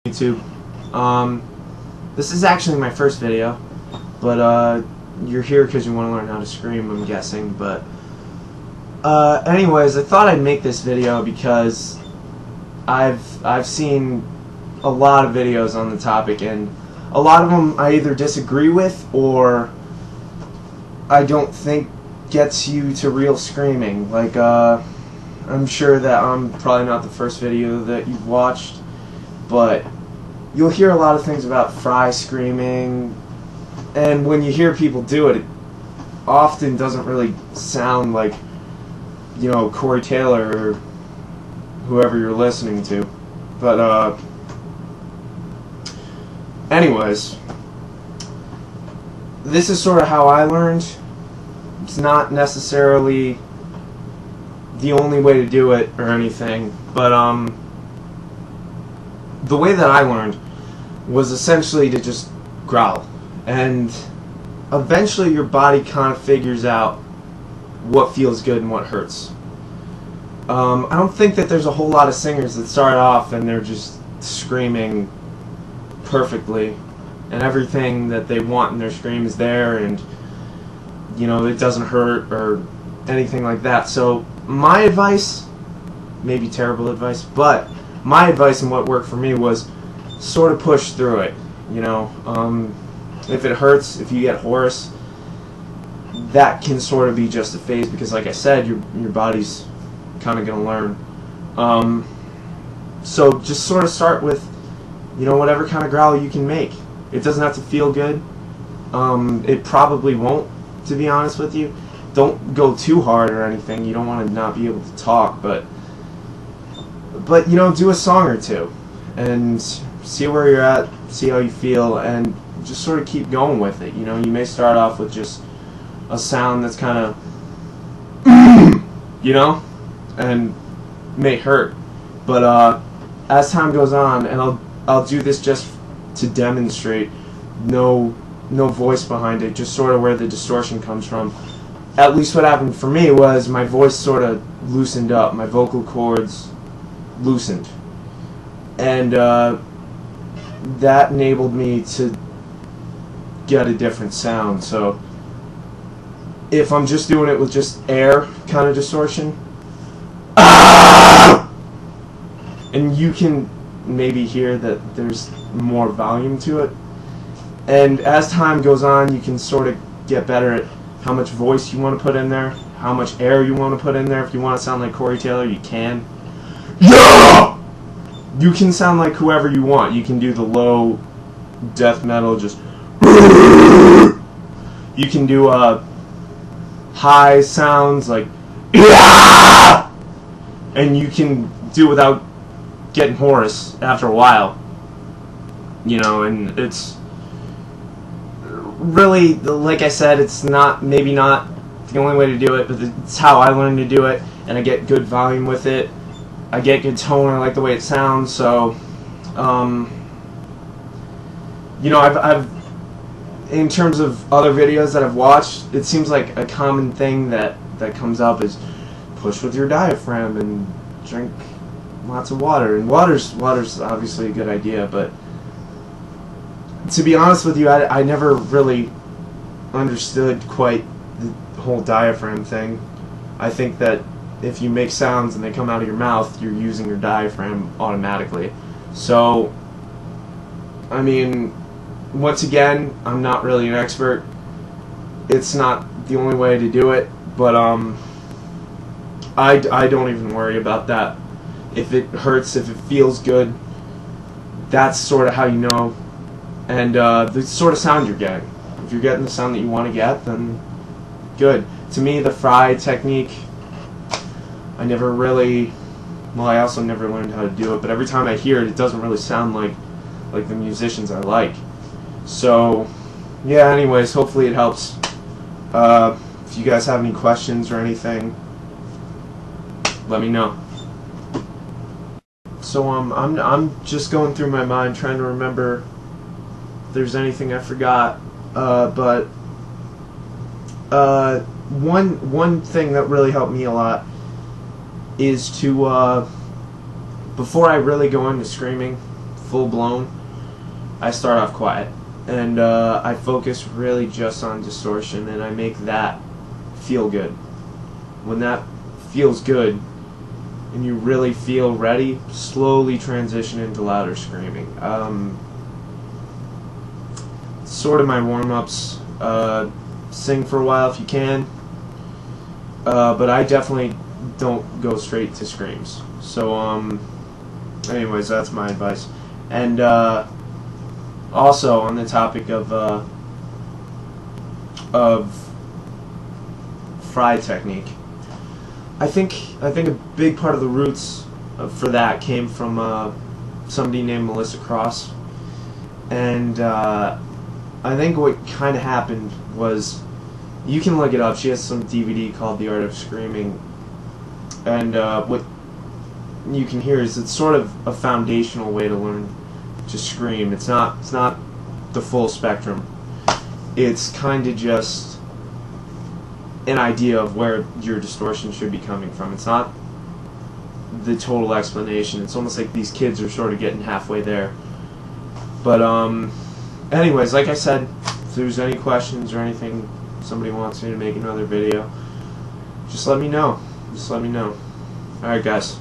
YouTube. This is actually my first video, but you're here because you want to learn how to scream, I'm guessing. But anyways, I thought I'd make this video because I've seen a lot of videos on the topic, and a lot of them I either disagree with or I don't think gets you to real screaming. Like I'm sure that I'm probably not the first video that you've watched, but you'll hear a lot of things about fry screaming, and when you hear people do it, it often doesn't really sound like, you know, Corey Taylor or whoever you're listening to. But anyways, this is sort of how I learned. It's not necessarily the only way to do it or anything, but the way that I learned was essentially to just growl, and eventually your body kind of figures out what feels good and what hurts. I don't think that there's a whole lot of singers that start off and they're just screaming perfectly and everything that they want in their scream is there, and you know, it doesn't hurt or anything like that. So my advice, maybe terrible advice, but my advice and what worked for me was sort of push through it. You know, if it hurts, if you get hoarse, that can sort of be just a phase, because like I said, your body's kind of going to learn. So just sort of start with, you know, whatever kind of growl you can make. It doesn't have to feel good. It probably won't, to be honest with you. Don't go too hard or anything. You don't want to not be able to talk, but you know, do a song or two and see where you're at, see how you feel, and just sort of keep going with it. You know, you may start off with just a sound that's kind of you know, and may hurt, but as time goes on, and I'll do this just to demonstrate, no voice behind it, just sort of where the distortion comes from. At least what happened for me was my voice sort of loosened up, my vocal cords loosened, and that enabled me to get a different sound. So if I'm just doing it with just air kind of distortion, and you can maybe hear that there's more volume to it, and as time goes on you can sort of get better at how much voice you want to put in there, how much air you want to put in there. If you want to sound like Corey Taylor, you can. Yeah! You can sound like whoever you want. You can do the low death metal, just you can do high sounds like yeah! And you can do without getting hoarse after a while, you know. And it's really, like I said, it's not, maybe not the only way to do it, but it's how I learned to do it, and I get good volume with it. I get good tone. I like the way it sounds. So you know, I've in terms of other videos that I've watched, it seems like a common thing that comes up is push with your diaphragm and drink lots of water. And water's obviously a good idea, but to be honest with you, I never really understood quite the whole diaphragm thing. I think that if you make sounds and they come out of your mouth, you're using your diaphragm automatically. So, I mean, once again, I'm not really an expert. It's not the only way to do it, but I don't even worry about that. If it hurts, if it feels good, that's sort of how you know, and the sort of sound you're getting. If you're getting the sound that you want to get, then good. To me, the fry technique, I never really, well, I also never learned how to do it, but every time I hear it, it doesn't really sound like the musicians I like. So, yeah, anyways, hopefully it helps. If you guys have any questions or anything, let me know. So, I'm just going through my mind trying to remember if there's anything I forgot, but one thing that really helped me a lot is to, before I really go into screaming, full blown, I start off quiet, and I focus really just on distortion, and I make that feel good. When that feels good and you really feel ready, slowly transition into louder screaming. Sort of my warm-ups. Sing for a while if you can, but I definitely don't go straight to screams. So anyways, that's my advice. And also on the topic of fry technique, I think a big part of the roots for that came from somebody named Melissa Cross, and I think what kind of happened was, you can look it up. She has some DVD called The Art of Screaming, and what you can hear is it's sort of a foundational way to learn to scream. It's not the full spectrum. It's kind of just an idea of where your distortion should be coming from. It's not the total explanation. It's almost like these kids are sort of getting halfway there. But anyways, like I said, if there's any questions or anything, somebody wants me to make another video, just let me know. Alright guys.